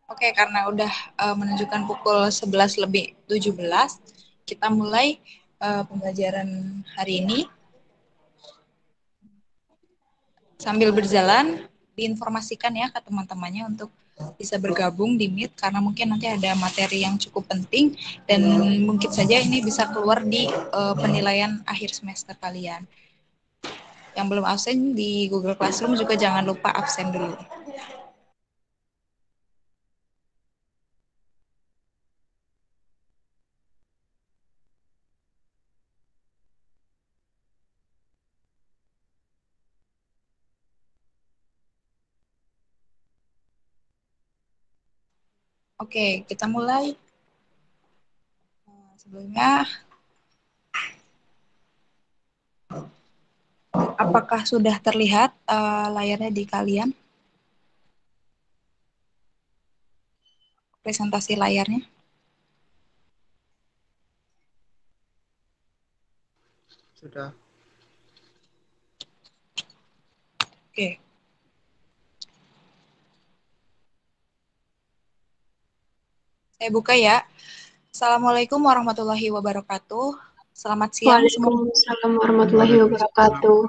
Oke, karena udah menunjukkan pukul 11 lebih 17, kita mulai pembelajaran hari ini. Sambil berjalan, diinformasikan ya ke teman-temannya untuk bisa bergabung di Meet karena mungkin nanti ada materi yang cukup penting dan mungkin saja ini bisa keluar di penilaian akhir semester kalian. Yang belum absen di Google Classroom juga jangan lupa absen dulu. Oke, kita mulai. Sebelumnya, apakah sudah terlihat layarnya di kalian? Presentasi layarnya? Sudah. Oke. Saya buka ya. Assalamualaikum warahmatullahi wabarakatuh. Selamat siang semua. Waalaikumsalam warahmatullahi wabarakatuh.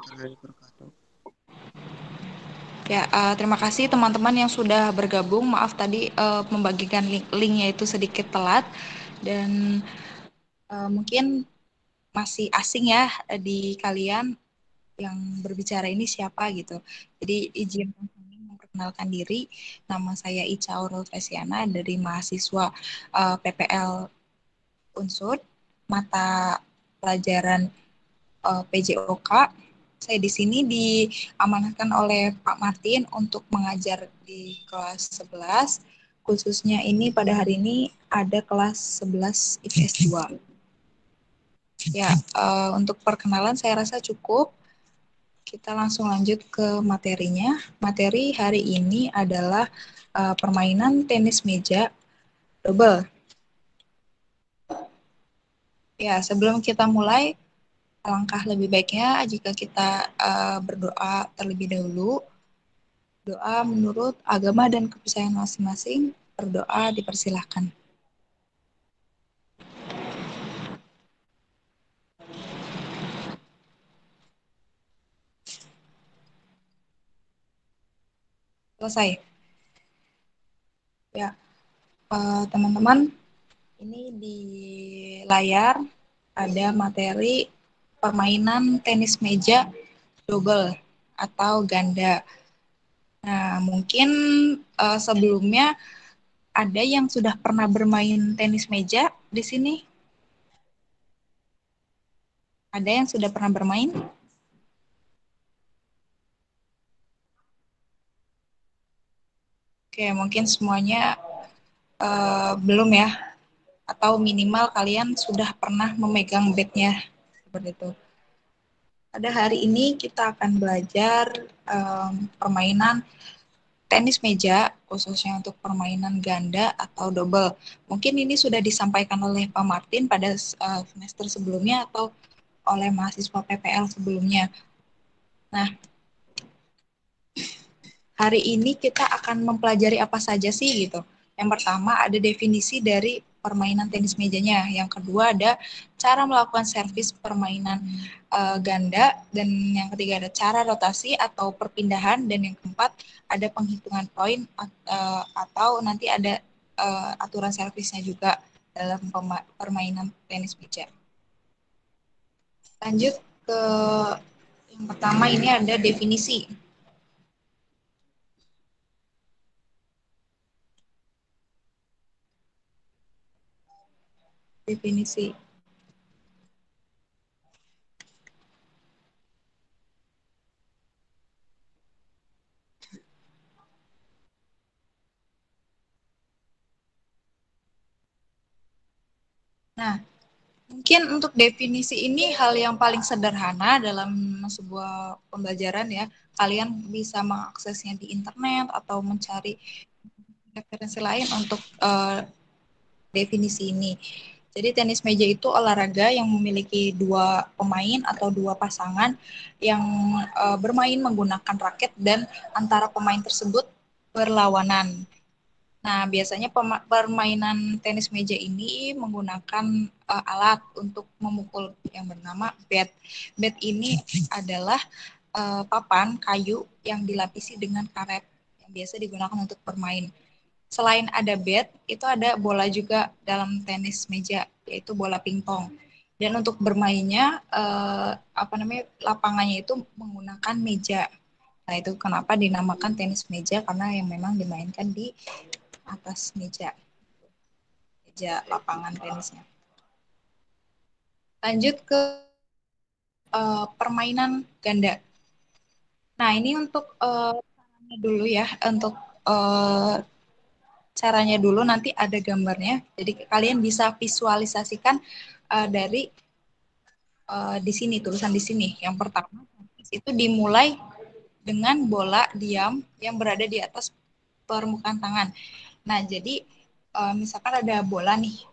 Ya, terima kasih teman-teman yang sudah bergabung. Maaf tadi membagikan linknya itu sedikit telat dan mungkin masih asing ya di kalian yang berbicara ini siapa gitu. Jadi izin memperkenalkan diri. Nama saya Ica Aurel Tresiana dari mahasiswa PPL Unsur, mata pelajaran PJOK. Saya di sini diamanahkan oleh Pak Martin untuk mengajar di kelas 11. Khususnya ini pada hari ini ada kelas 11 IPS 2. Ya, untuk perkenalan saya rasa cukup. Kita langsung lanjut ke materinya. Materi hari ini adalah permainan tenis meja double. Ya, sebelum kita mulai, alangkah lebih baiknya jika kita berdoa terlebih dahulu. Doa menurut agama dan kepercayaan masing-masing. Berdoa dipersilahkan. Selesai. Ya, teman-teman, ini di layar ada materi permainan tenis meja double atau ganda. Nah, mungkin sebelumnya ada yang sudah pernah bermain tenis meja di sini? Ada yang sudah pernah bermain? Oke, mungkin semuanya belum ya, atau minimal kalian sudah pernah memegang batnya seperti itu. Pada hari ini kita akan belajar permainan tenis meja, khususnya untuk permainan ganda atau double. Mungkin ini sudah disampaikan oleh Pak Martin pada semester sebelumnya atau oleh mahasiswa PPL sebelumnya. Nah, hari ini kita akan mempelajari apa saja sih gitu. Yang pertama ada definisi dari permainan tenis mejanya. Yang kedua ada cara melakukan servis permainan ganda. Dan yang ketiga ada cara rotasi atau perpindahan. Dan yang keempat ada penghitungan poin atau nanti ada aturan servisnya juga dalam permainan tenis meja. Lanjut ke yang pertama, ini ada definisi. Definisi. Nah, mungkin untuk definisi ini hal yang paling sederhana dalam sebuah pembelajaran ya. Kalian bisa mengaksesnya di internet atau mencari referensi lain untuk definisi ini. Jadi tenis meja itu olahraga yang memiliki dua pemain atau dua pasangan yang bermain menggunakan raket dan antara pemain tersebut berlawanan. Nah, biasanya permainan tenis meja ini menggunakan alat untuk memukul yang bernama bat. Bat ini adalah papan kayu yang dilapisi dengan karet yang biasa digunakan untuk bermain. Selain ada bat, itu ada bola juga dalam tenis meja, yaitu bola pingpong. Dan untuk bermainnya, lapangannya itu menggunakan meja. Nah, itu kenapa dinamakan tenis meja, karena yang memang dimainkan di atas meja lapangan tenisnya. Lanjut ke permainan ganda. Nah, ini untuk caranya dulu ya, untuk caranya dulu nanti ada gambarnya. Jadi kalian bisa visualisasikan dari di sini, tulisan di sini. Yang pertama itu dimulai dengan bola diam yang berada di atas permukaan tangan. Nah, jadi misalkan ada bola nih,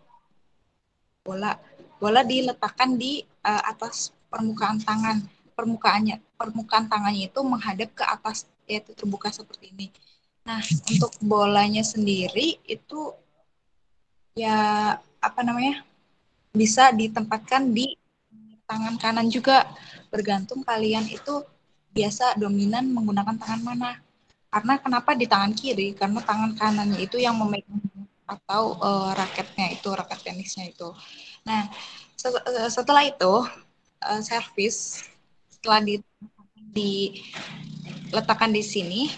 bola diletakkan di atas permukaan tangan. Permukaan tangannya itu menghadap ke atas, yaitu terbuka seperti ini. Nah, untuk bolanya sendiri itu ya bisa ditempatkan di tangan kanan juga, bergantung kalian itu biasa dominan menggunakan tangan mana. Karena kenapa di tangan kiri? Karena tangan kanannya itu yang memegang atau raket tenisnya itu. Nah, setelah itu servis setelah diletakkan di sini,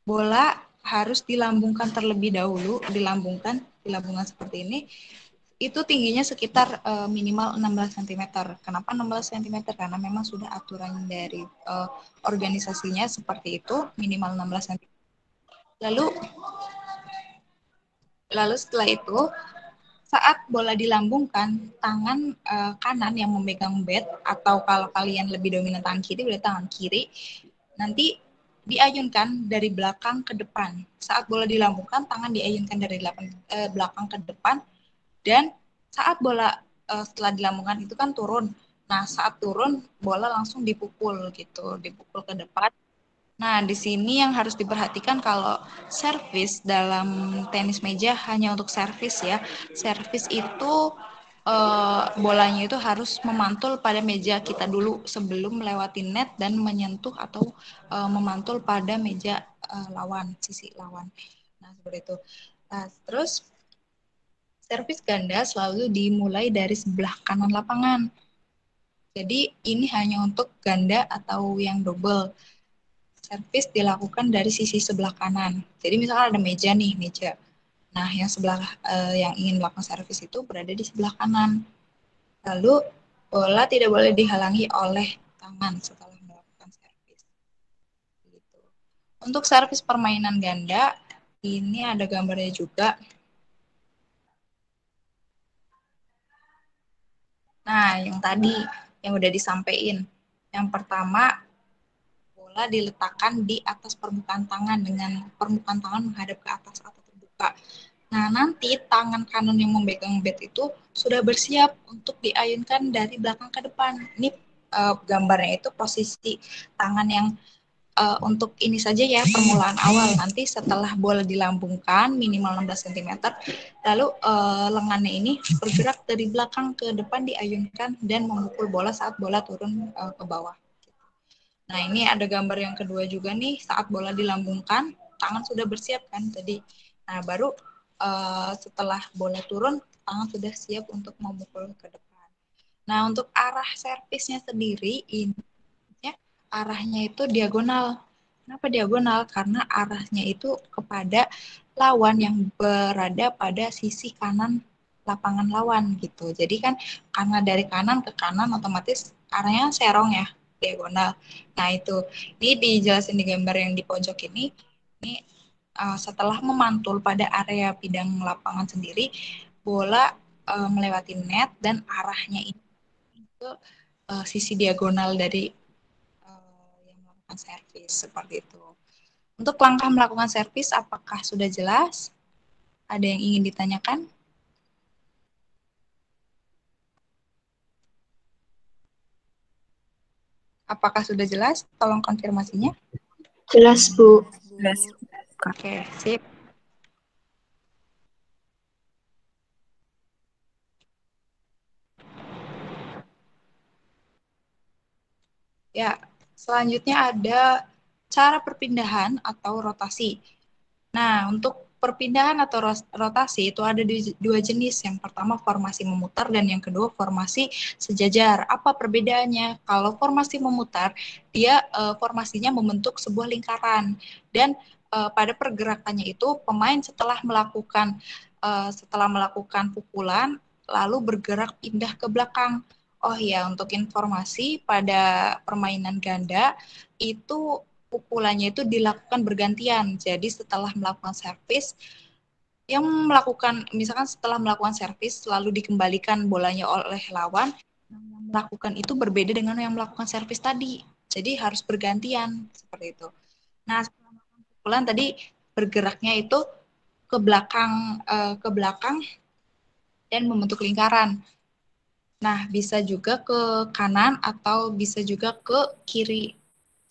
bola harus dilambungkan terlebih dahulu, dilambungkan seperti ini. Itu tingginya sekitar minimal 16 cm. Kenapa 16 cm? Karena memang sudah aturan dari organisasinya seperti itu, minimal 16 cm. Lalu setelah itu, saat bola dilambungkan, tangan kanan yang memegang bat, atau kalau kalian lebih dominan tangan kiri, berarti tangan kiri, nanti diayunkan dari belakang ke depan. Saat bola dilambungkan, tangan diayunkan dari belakang ke depan, dan saat bola setelah dilambungkan itu kan turun. Nah, saat turun, bola langsung dipukul gitu, dipukul ke depan. Nah, di sini yang harus diperhatikan kalau servis dalam tenis meja hanya untuk servis ya. Servis itu bolanya itu harus memantul pada meja kita dulu sebelum melewati net dan menyentuh atau memantul pada meja lawan, sisi lawan. Nah, seperti itu. Nah, terus servis ganda selalu dimulai dari sebelah kanan lapangan. Jadi ini hanya untuk ganda atau yang double. Servis dilakukan dari sisi sebelah kanan. Jadi misalkan ada meja nih, meja. Nah, yang sebelah yang ingin melakukan servis itu berada di sebelah kanan. Lalu bola tidak boleh dihalangi oleh tangan setelah melakukan servis. Gitu. Untuk servis permainan ganda, ini ada gambarnya juga. Nah, yang tadi yang udah disampaikan. Yang pertama, bola diletakkan di atas permukaan tangan dengan permukaan tangan menghadap ke atas atau terbuka. Nah, nanti tangan kanan yang memegang bat itu sudah bersiap untuk diayunkan dari belakang ke depan. Ini gambarnya itu posisi tangan yang untuk ini saja ya, permulaan awal. Nanti setelah bola dilambungkan minimal 16 cm, lalu lengannya ini bergerak dari belakang ke depan, diayunkan dan memukul bola saat bola turun ke bawah. Nah, ini ada gambar yang kedua juga nih, saat bola dilambungkan, tangan sudah bersiap kan tadi. Nah, baru setelah bola turun, tangan sudah siap untuk memukul ke depan. Nah, untuk arah servisnya sendiri, ini ya, arahnya itu diagonal. Kenapa diagonal? Karena arahnya itu kepada lawan yang berada pada sisi kanan lapangan lawan gitu. Jadi kan karena dari kanan ke kanan otomatis arahnya serong ya, diagonal. Nah, itu ini dijelasin di gambar yang di pojok ini setelah memantul pada area bidang lapangan sendiri, bola melewati net dan arahnya itu ke sisi diagonal dari yang melakukan servis seperti itu. Untuk langkah melakukan servis, apakah sudah jelas? Ada yang ingin ditanyakan? Apakah sudah jelas? Tolong konfirmasinya. Jelas, Bu. Oke, sip. Ya, selanjutnya ada cara perpindahan atau rotasi. Nah, untuk perpindahan atau rotasi itu ada dua jenis. Yang pertama formasi memutar dan yang kedua formasi sejajar. Apa perbedaannya? Kalau formasi memutar, dia formasinya membentuk sebuah lingkaran dan pada pergerakannya itu pemain setelah melakukan pukulan lalu bergerak pindah ke belakang. Oh ya, untuk informasi pada permainan ganda itu pukulannya itu dilakukan bergantian. Jadi setelah melakukan servis, yang melakukan misalkan setelah melakukan servis lalu dikembalikan bolanya oleh lawan, yang melakukan itu berbeda dengan yang melakukan servis tadi. Jadi harus bergantian seperti itu. Nah, setelah melakukan pukulan tadi bergeraknya itu ke belakang dan membentuk lingkaran. Nah, bisa juga ke kanan atau bisa juga ke kiri.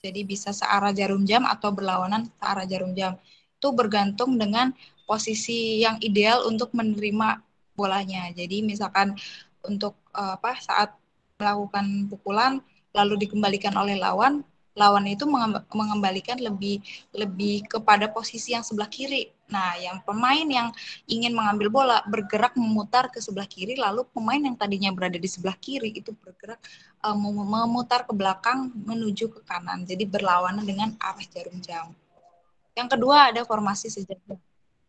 Jadi bisa searah jarum jam atau berlawanan searah jarum jam. Itu bergantung dengan posisi yang ideal untuk menerima bolanya. Jadi misalkan untuk saat melakukan pukulan lalu dikembalikan oleh lawan, lawan itu mengembalikan lebih lebih kepada posisi yang sebelah kiri. Nah, yang pemain yang ingin mengambil bola bergerak memutar ke sebelah kiri, lalu pemain yang tadinya berada di sebelah kiri itu bergerak memutar ke belakang menuju ke kanan. Jadi berlawanan dengan arah jarum jam. Yang kedua ada formasi sejajar.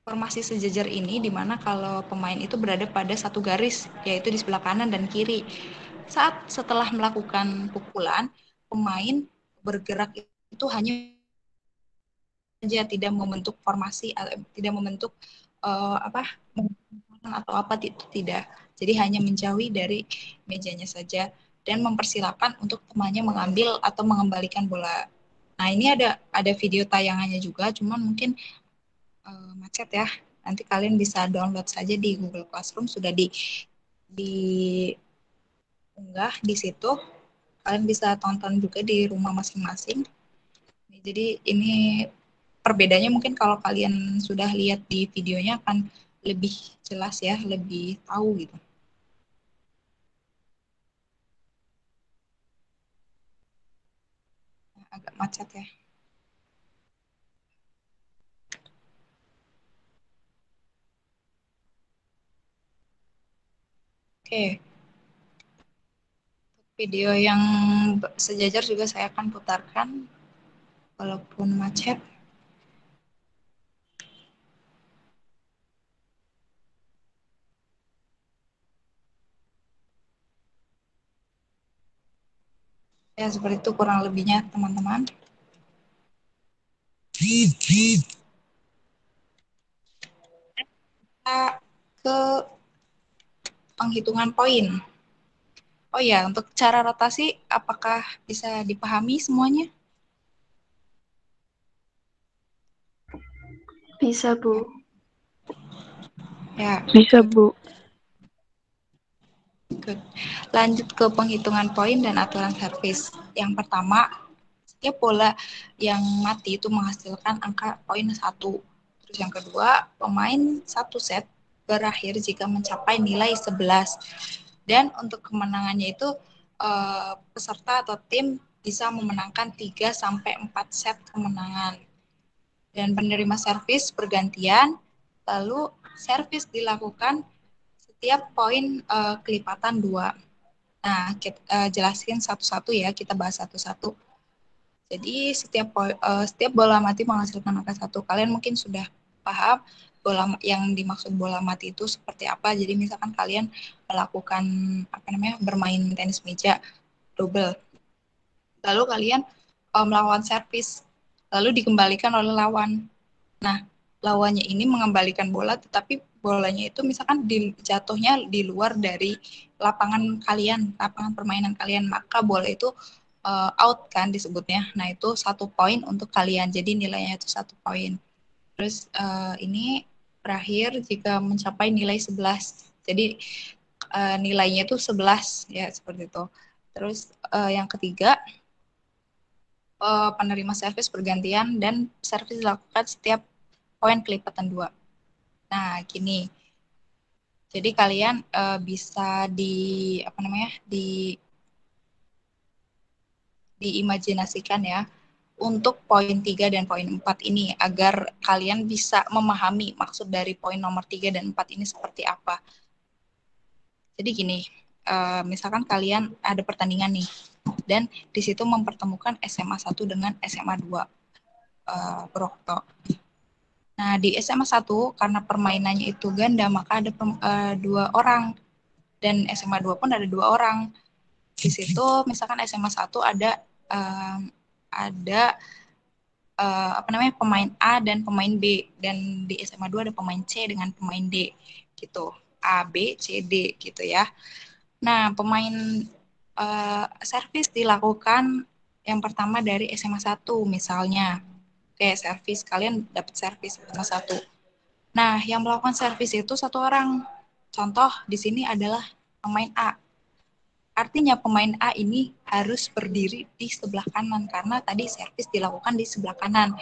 Formasi sejajar ini dimana kalau pemain itu berada pada satu garis, yaitu di sebelah kanan dan kiri. Saat setelah melakukan pukulan, pemain bergerak itu hanya saja tidak membentuk formasi, tidak membentuk apa atau apa itu tidak. Jadi hanya menjauhi dari mejanya saja dan mempersilahkan untuk temannya mengambil atau mengembalikan bola. Nah, ini ada video tayangannya juga, cuman mungkin macet ya. Nanti kalian bisa download saja di Google Classroom, sudah diunggah di situ. Kalian bisa tonton juga di rumah masing-masing. Jadi ini perbedaannya mungkin kalau kalian sudah lihat di videonya akan lebih jelas ya, lebih tahu gitu. Agak macet ya. Oke, video yang sejajar juga saya akan putarkan walaupun macet. Ya, seperti itu kurang lebihnya teman-teman. Kita ke penghitungan poin. Oh ya, untuk cara rotasi apakah bisa dipahami semuanya? Bisa, Bu. Ya, Bisa, good. Bu. Good. Lanjut ke penghitungan poin dan aturan servis. Yang pertama, setiap bola yang mati itu menghasilkan angka poin 1. Terus yang kedua, pemain satu set berakhir jika mencapai nilai 11. Dan untuk kemenangannya itu peserta atau tim bisa memenangkan 3 sampai 4 set kemenangan. Dan penerima servis bergantian, lalu servis dilakukan setiap poin kelipatan 2. Nah, kita jelasin satu-satu ya, kita bahas satu-satu. Jadi setiap bola mati menghasilkan angka 1. Kalian mungkin sudah paham bola yang dimaksud bola mati itu seperti apa. Jadi misalkan kalian melakukan bermain tenis meja double. Lalu kalian melawan servis, lalu dikembalikan oleh lawan. Nah, lawannya ini mengembalikan bola, tetapi bolanya itu misalkan jatuhnya di luar dari lapangan kalian, lapangan permainan kalian, maka bola itu out kan disebutnya. Nah, itu 1 poin untuk kalian. Jadi nilainya itu 1 poin. Terus ini berakhir jika mencapai nilai 11. Jadi nilainya itu 11 ya seperti itu. Terus yang ketiga, penerima servis bergantian dan servis dilakukan setiap poin kelipatan 2. Nah, gini. Jadi kalian bisa di diimajinasikan ya untuk poin 3 dan poin 4 ini agar kalian bisa memahami maksud dari poin nomor 3 dan 4 ini seperti apa. Jadi gini, misalkan kalian ada pertandingan nih dan di situ mempertemukan SMA 1 dengan SMA 2 Purwokerto. Nah, di SMA 1 karena permainannya itu ganda maka ada 2 orang dan SMA 2 pun ada 2 orang. Di situ misalkan SMA 1 ada pemain A dan pemain B, dan di SMA 2 ada pemain C dengan pemain D gitu. A, B, C, D gitu ya. Nah, servis dilakukan yang pertama dari SMA 1 misalnya. Oke, servis kalian dapat servis SMA 1. Nah, yang melakukan servis itu 1 orang. Contoh di sini adalah pemain A. Artinya pemain A ini harus berdiri di sebelah kanan karena tadi servis dilakukan di sebelah kanan.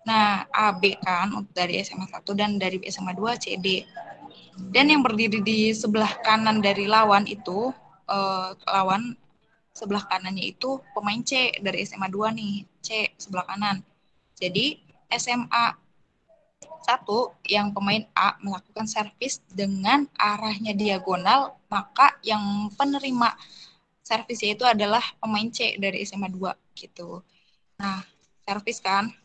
Nah, A, B kan dari SMA 1 dan dari SMA 2 C, D. Dan yang berdiri di sebelah kanan dari lawan itu, lawan sebelah kanannya itu pemain C dari SMA 2 nih, C sebelah kanan. Jadi SMA 1 yang pemain A melakukan servis dengan arahnya diagonal, maka yang penerima servisnya itu adalah pemain C dari SMA 2 gitu. Nah, servis kan.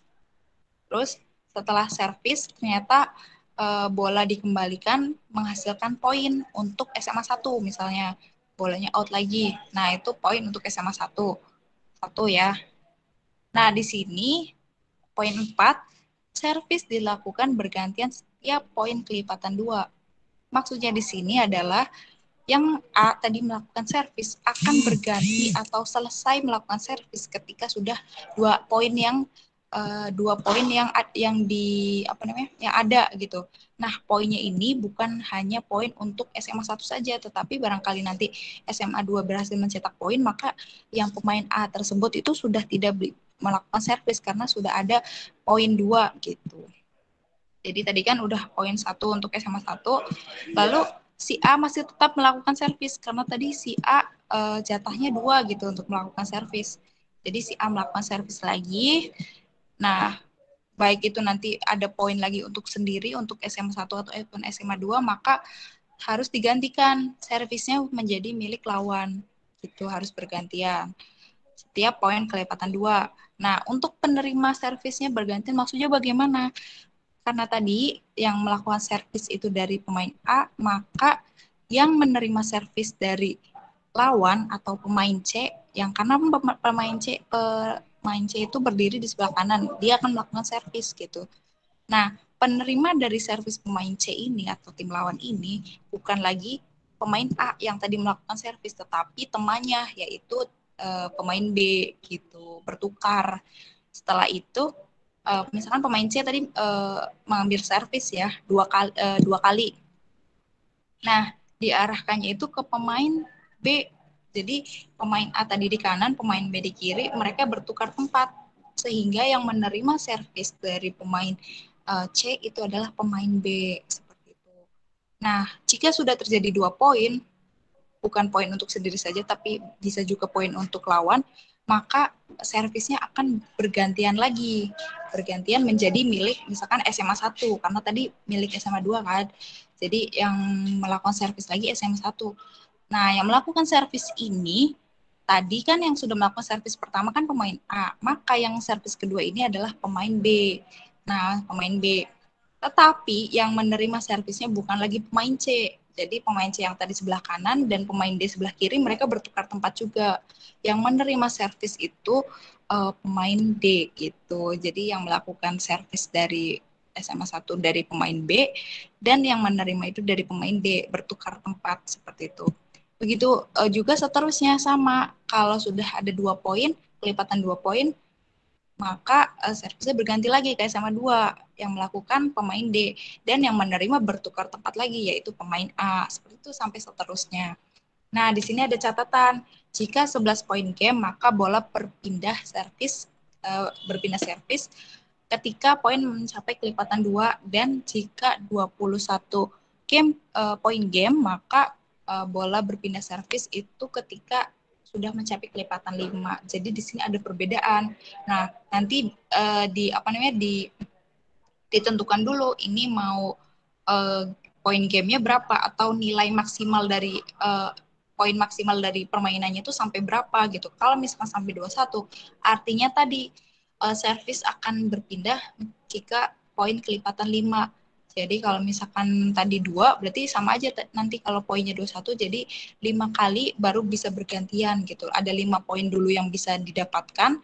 Terus setelah servis ternyata bola dikembalikan menghasilkan poin untuk SMA 1 misalnya. Bolanya out lagi. Nah, itu poin untuk SMA 1. 1 ya. Nah, di sini poin 4, servis dilakukan bergantian setiap poin kelipatan 2. Maksudnya di sini adalah yang A tadi melakukan servis akan berganti atau selesai melakukan servis ketika sudah 2 poin yang ada gitu. Nah, poinnya ini bukan hanya poin untuk SMA 1 saja, tetapi barangkali nanti SMA 2 berhasil mencetak poin, maka yang pemain A tersebut itu sudah tidak melakukan servis karena sudah ada poin 2 gitu. Jadi tadi kan udah poin 1 untuk SMA 1, lalu si A masih tetap melakukan servis karena tadi si A jatahnya 2 gitu untuk melakukan servis. Jadi si A melakukan servis lagi. Nah, baik itu nanti ada poin lagi untuk sendiri untuk SMA 1 atau SMA 2, maka harus digantikan servisnya menjadi milik lawan. Itu harus bergantian. Setiap poin kelipatan 2. Nah, untuk penerima servisnya bergantian maksudnya bagaimana? Karena tadi yang melakukan servis itu dari pemain A, maka yang menerima servis dari lawan atau pemain C, yang karena pemain C itu berdiri di sebelah kanan, dia akan melakukan servis gitu. Nah, penerima dari servis pemain C ini atau tim lawan ini bukan lagi pemain A yang tadi melakukan servis, tetapi temannya yaitu pemain B gitu, bertukar. Setelah itu misalkan pemain C tadi mengambil servis ya 2 kali. Nah, diarahkannya itu ke pemain B. Jadi pemain A tadi di kanan, pemain B di kiri, mereka bertukar tempat sehingga yang menerima servis dari pemain C itu adalah pemain B seperti itu. Nah, jika sudah terjadi 2 poin, bukan poin untuk sendiri saja, tapi bisa juga poin untuk lawan, maka servisnya akan bergantian lagi. Bergantian menjadi milik misalkan SMA 1, karena tadi milik SMA 2 kan. Jadi yang melakukan servis lagi SMA 1. Nah, yang melakukan servis ini, tadi kan yang sudah melakukan servis pertama kan pemain A, maka yang servis kedua ini adalah pemain B. Nah, pemain B. Tetapi yang menerima servisnya bukan lagi pemain C. Jadi pemain C yang tadi sebelah kanan dan pemain D sebelah kiri mereka bertukar tempat juga. Yang menerima servis itu pemain D gitu. Jadi yang melakukan servis dari SMA 1 dari pemain B dan yang menerima itu dari pemain D, bertukar tempat seperti itu. Begitu juga seterusnya sama. Kalau sudah ada 2 poin, kelipatan 2 poin, maka servisnya berganti lagi ke SMA 2 yang melakukan pemain D dan yang menerima bertukar tempat lagi yaitu pemain A. Seperti itu sampai seterusnya. Nah, di sini ada catatan. Jika 11 poin game, maka bola berpindah servis ketika poin mencapai kelipatan 2 dan jika 21 poin game, maka bola berpindah servis itu ketika sudah mencapai kelipatan 5. Jadi di sini ada perbedaan. Nah, nanti ditentukan dulu ini mau poin gamenya berapa atau nilai maksimal dari poin maksimal dari permainannya itu sampai berapa gitu. Kalau misalkan sampai 21, artinya tadi servis akan berpindah jika poin kelipatan 5. Jadi kalau misalkan tadi 2, berarti sama aja nanti kalau poinnya 21, jadi 5 kali baru bisa bergantian gitu. Ada 5 poin dulu yang bisa didapatkan,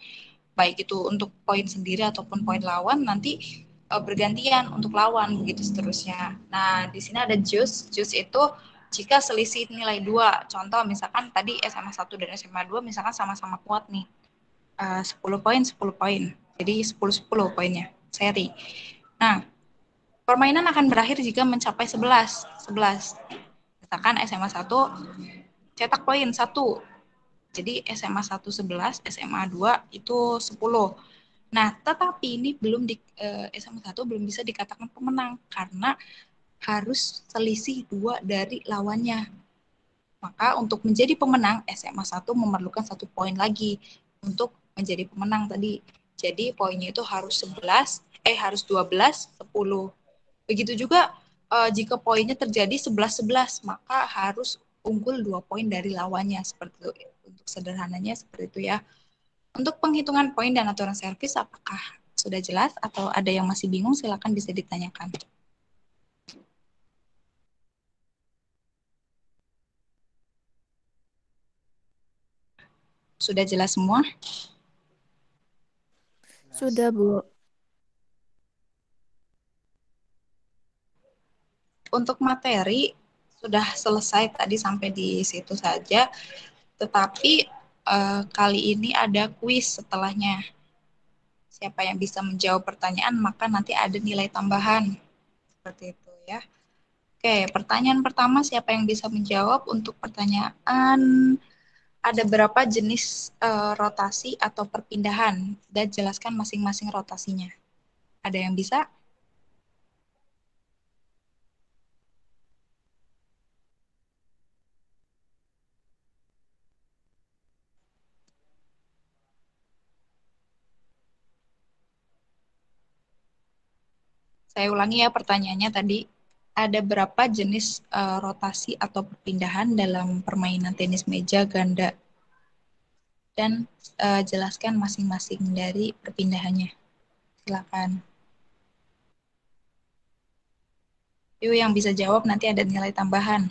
baik itu untuk poin sendiri ataupun poin lawan, nanti bergantian untuk lawan, begitu seterusnya. Nah, di sini ada juice. Juice itu jika selisih nilai 2. Contoh misalkan tadi SMA 1 dan SMA 2 misalkan sama-sama kuat nih. 10 poin, 10 poin. Jadi 10-10 poinnya, seri. Nah, permainan akan berakhir jika mencapai 11. 11. Misalkan SMA 1 cetak poin 1. Jadi SMA 1 11, SMA 2 itu 10. Nah, tetapi ini belum SMA 1 belum bisa dikatakan pemenang karena harus selisih 2 dari lawannya. Maka untuk menjadi pemenang, SMA 1 memerlukan 1 poin lagi untuk menjadi pemenang tadi. Jadi poinnya itu harus 12, 10. Begitu juga jika poinnya terjadi 11-11, maka harus unggul 2 poin dari lawannya. Seperti itu. Untuk sederhananya seperti itu ya. Untuk penghitungan poin dan aturan servis, apakah sudah jelas atau ada yang masih bingung? Silakan bisa ditanyakan. Sudah jelas semua? Sudah, Bu. Untuk materi sudah selesai tadi sampai di situ saja, tetapi kali ini ada kuis setelahnya. Siapa yang bisa menjawab pertanyaan, maka nanti ada nilai tambahan. Seperti itu ya. Oke, pertanyaan pertama siapa yang bisa menjawab? Untuk pertanyaan ada berapa jenis rotasi atau perpindahan dan jelaskan masing-masing rotasinya. Ada yang bisa? Saya ulangi ya pertanyaannya tadi. Ada berapa jenis rotasi atau perpindahan dalam permainan tenis meja ganda? Dan jelaskan masing-masing dari perpindahannya. Silakan. Yuk yang bisa jawab nanti ada nilai tambahan.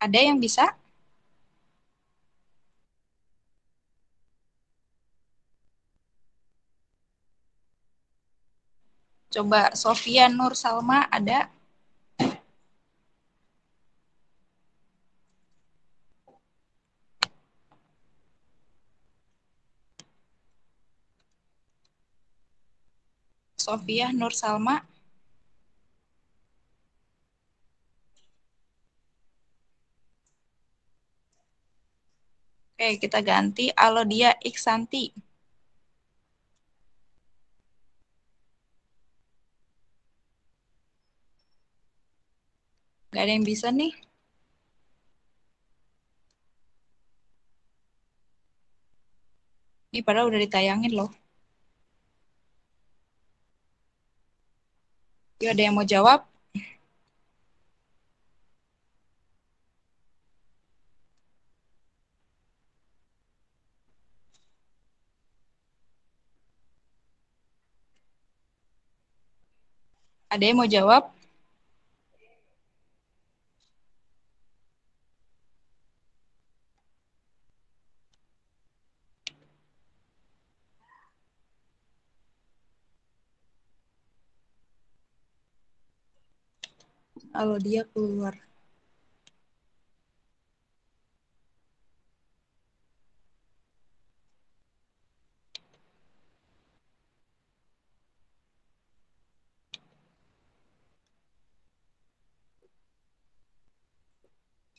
Ada yang bisa? Coba Sofia Nur Salma ada? Sofia Nur Salma. Oke, kita ganti Alodia Iksanti. Gak ada yang bisa nih. Ini padahal udah ditayangin loh. Yuk ada yang mau jawab? Ada yang mau jawab? Kalau dia keluar.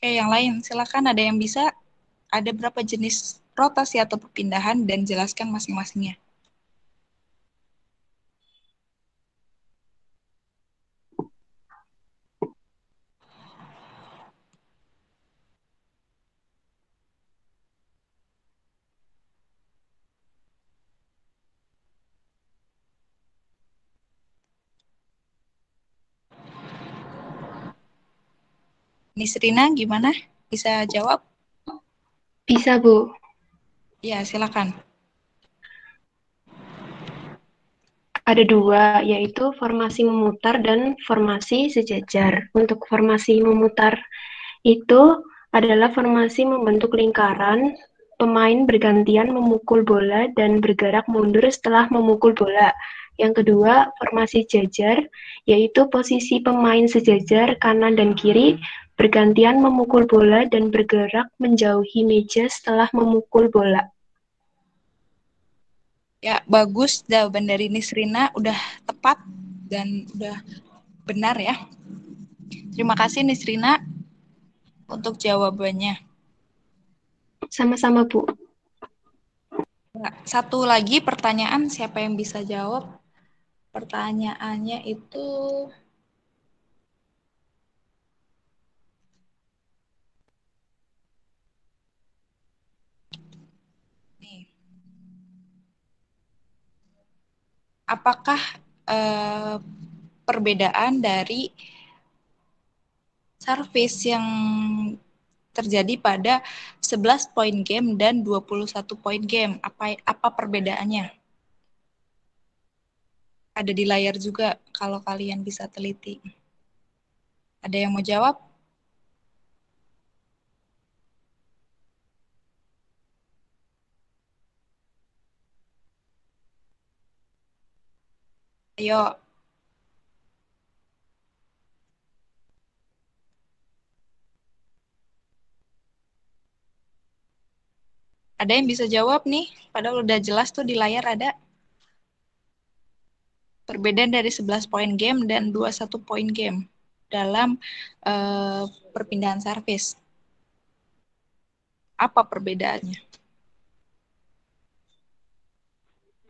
Oke, yang lain silakan ada yang bisa. Ada berapa jenis rotasi atau perpindahan dan jelaskan masing-masingnya. Nisrina gimana? Bisa jawab? Bisa, Bu. Ya, silakan. Ada dua, yaitu formasi memutar dan formasi sejajar. Untuk formasi memutar itu adalah formasi membentuk lingkaran, pemain bergantian memukul bola dan bergerak mundur setelah memukul bola. Yang kedua, formasi jajar, yaitu posisi pemain sejajar kanan dan kiri bergantian memukul bola dan bergerak menjauhi meja setelah memukul bola. Ya, bagus jawaban dari Nisrina, udah tepat dan udah benar ya. Terima kasih Nisrina untuk jawabannya. Sama-sama, Bu. Nah, satu lagi pertanyaan, siapa yang bisa jawab? Pertanyaannya itu nih, apakah eh, perbedaan dari service yang terjadi pada 11 point game dan 21 point game? Apa perbedaannya? Ada di layar juga kalau kalian bisa teliti. Ada yang mau jawab? Ayo, ada yang bisa jawab nih? Padahal udah jelas tuh di layar ada perbedaan dari 11 point game dan 21 point game dalam perpindahan servis. Apa perbedaannya?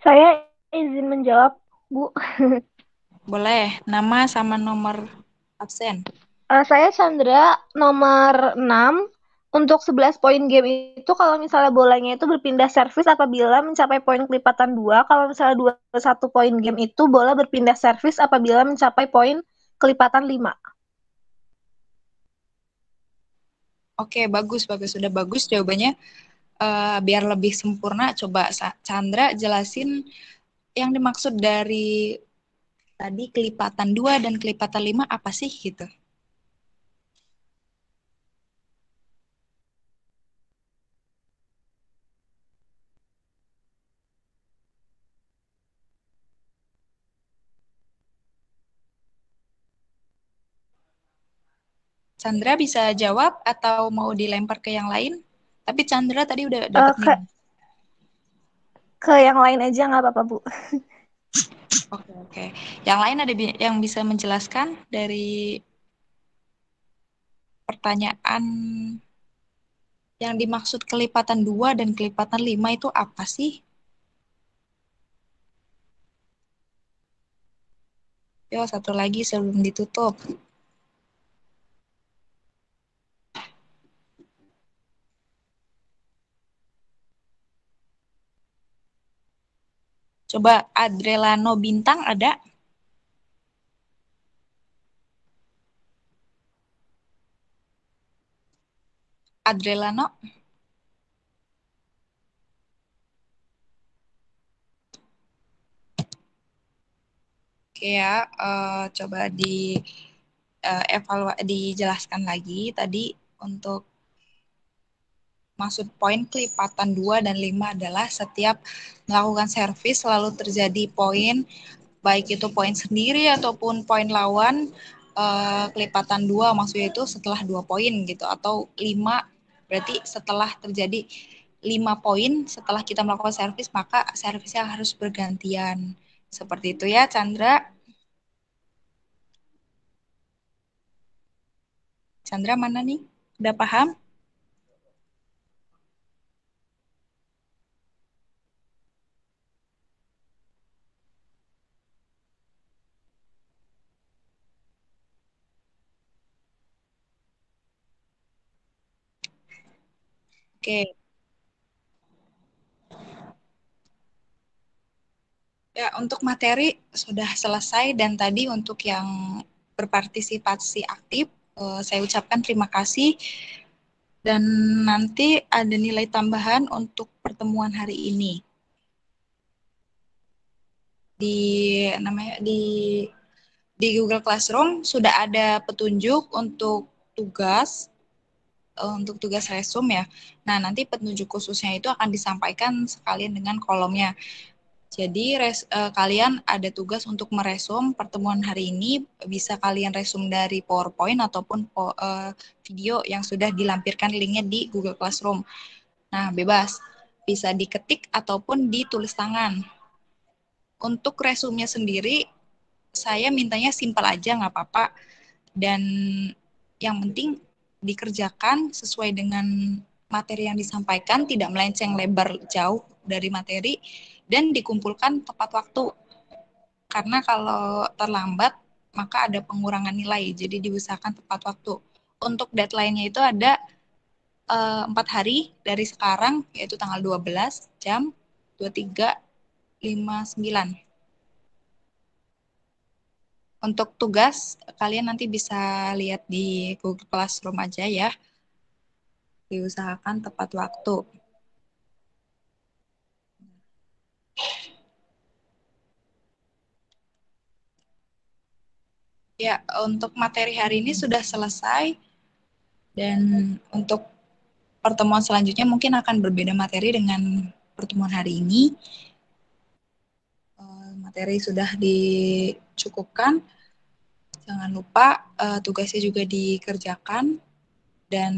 Saya izin menjawab, Bu. Boleh, nama sama nomor absen. Saya Chandra, nomor 6. Untuk 11 poin game itu kalau misalnya bolanya itu berpindah servis apabila mencapai poin kelipatan 2. Kalau misalnya 21 poin game itu bola berpindah servis apabila mencapai poin kelipatan 5. Oke, bagus, bagus. Sudah bagus jawabannya. Biar lebih sempurna, coba Chandra jelasin yang dimaksud dari tadi kelipatan 2 dan kelipatan 5 apa sih gitu. Chandra bisa jawab atau mau dilempar ke yang lain? Tapi Chandra tadi udah dapat nih. Ke yang lain aja nggak apa-apa, Bu. Oke, oke. Yang lain ada yang bisa menjelaskan dari pertanyaan yang dimaksud kelipatan 2 dan kelipatan 5 itu apa sih? Yo, satu lagi sebelum ditutup. Coba Adrelano Bintang ada? Adrelano? Oke ya, coba dijelaskan lagi tadi untuk maksud poin kelipatan 2 dan 5 adalah setiap melakukan servis selalu terjadi poin, baik itu poin sendiri ataupun poin lawan, kelipatan 2 maksudnya itu setelah 2 poin gitu, atau 5 berarti setelah terjadi 5 poin setelah kita melakukan servis, maka servisnya harus bergantian. Seperti itu ya, Chandra. Chandra mana nih? Udah paham? Oke. Ya, untuk materi sudah selesai dan tadi untuk yang berpartisipasi aktif Saya ucapkan terima kasih dan nanti ada nilai tambahan untuk pertemuan hari ini. Di Google Classroom sudah ada petunjuk untuk tugas resume ya. Nah, nanti petunjuk khususnya itu akan disampaikan sekalian dengan kolomnya. Jadi kalian ada tugas untuk meresum pertemuan hari ini, bisa kalian resum dari PowerPoint ataupun video yang sudah dilampirkan linknya di Google Classroom. Nah, bebas, bisa diketik ataupun ditulis tangan. Untuk resumnya sendiri, saya mintanya simpel aja, nggak apa-apa. Dan yang penting dikerjakan sesuai dengan materi yang disampaikan, tidak melenceng lebar jauh dari materi, dan dikumpulkan tepat waktu. Karena kalau terlambat, maka ada pengurangan nilai, jadi diusahakan tepat waktu. Untuk deadline-nya itu ada 4 hari dari sekarang, yaitu tanggal 12 jam 23.59. Untuk tugas, kalian nanti bisa lihat di Google Classroom aja ya. Diusahakan tepat waktu. Ya, untuk materi hari ini sudah selesai. Dan untuk pertemuan selanjutnya mungkin akan berbeda materi dengan pertemuan hari ini. Materi sudah dicukupkan. Jangan lupa tugasnya juga dikerjakan dan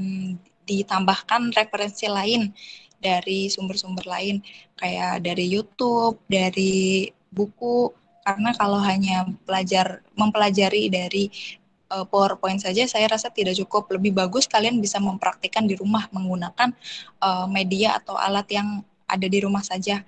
ditambahkan referensi lain dari sumber-sumber lain kayak dari YouTube, dari buku. Karena kalau hanya mempelajari dari PowerPoint saja saya rasa tidak cukup. Lebih bagus kalian bisa mempraktikkan di rumah menggunakan media atau alat yang ada di rumah saja.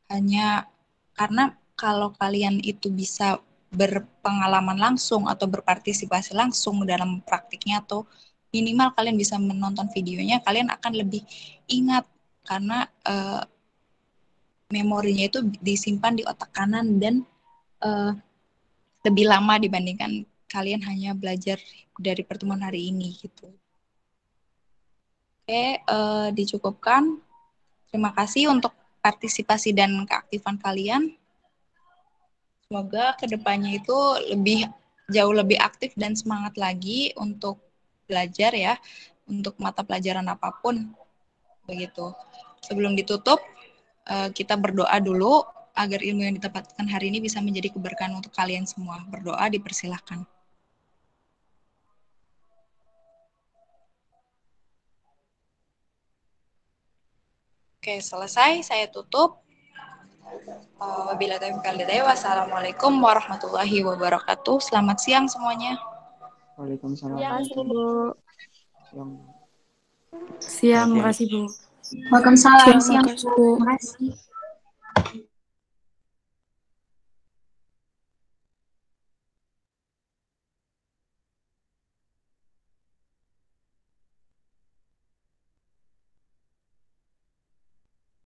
Hanya karena kalau kalian itu bisa berpengalaman langsung atau berpartisipasi langsung dalam praktiknya atau minimal kalian bisa menonton videonya, kalian akan lebih ingat karena memorinya itu disimpan di otak kanan dan lebih lama dibandingkan kalian hanya belajar dari pertemuan hari ini gitu. Oke, dicukupkan. Terima kasih untuk partisipasi dan keaktifan kalian. Semoga kedepannya itu jauh lebih aktif dan semangat lagi untuk belajar ya, untuk mata pelajaran apapun. Begitu. Sebelum ditutup, kita berdoa dulu agar ilmu yang didapatkan hari ini bisa menjadi keberkahan untuk kalian semua. Berdoa dipersilahkan. Oke, selesai. Saya tutup. Wabillahi taufiq wal hidayah. Wassalamualaikum warahmatullahi wabarakatuh. Selamat siang semuanya. Waalaikumsalam. Terima kasih, Bu. Yang Siang, makasih Bu. Waalaikumsalam. Siang, Siang, makasih Bu. terima kasih.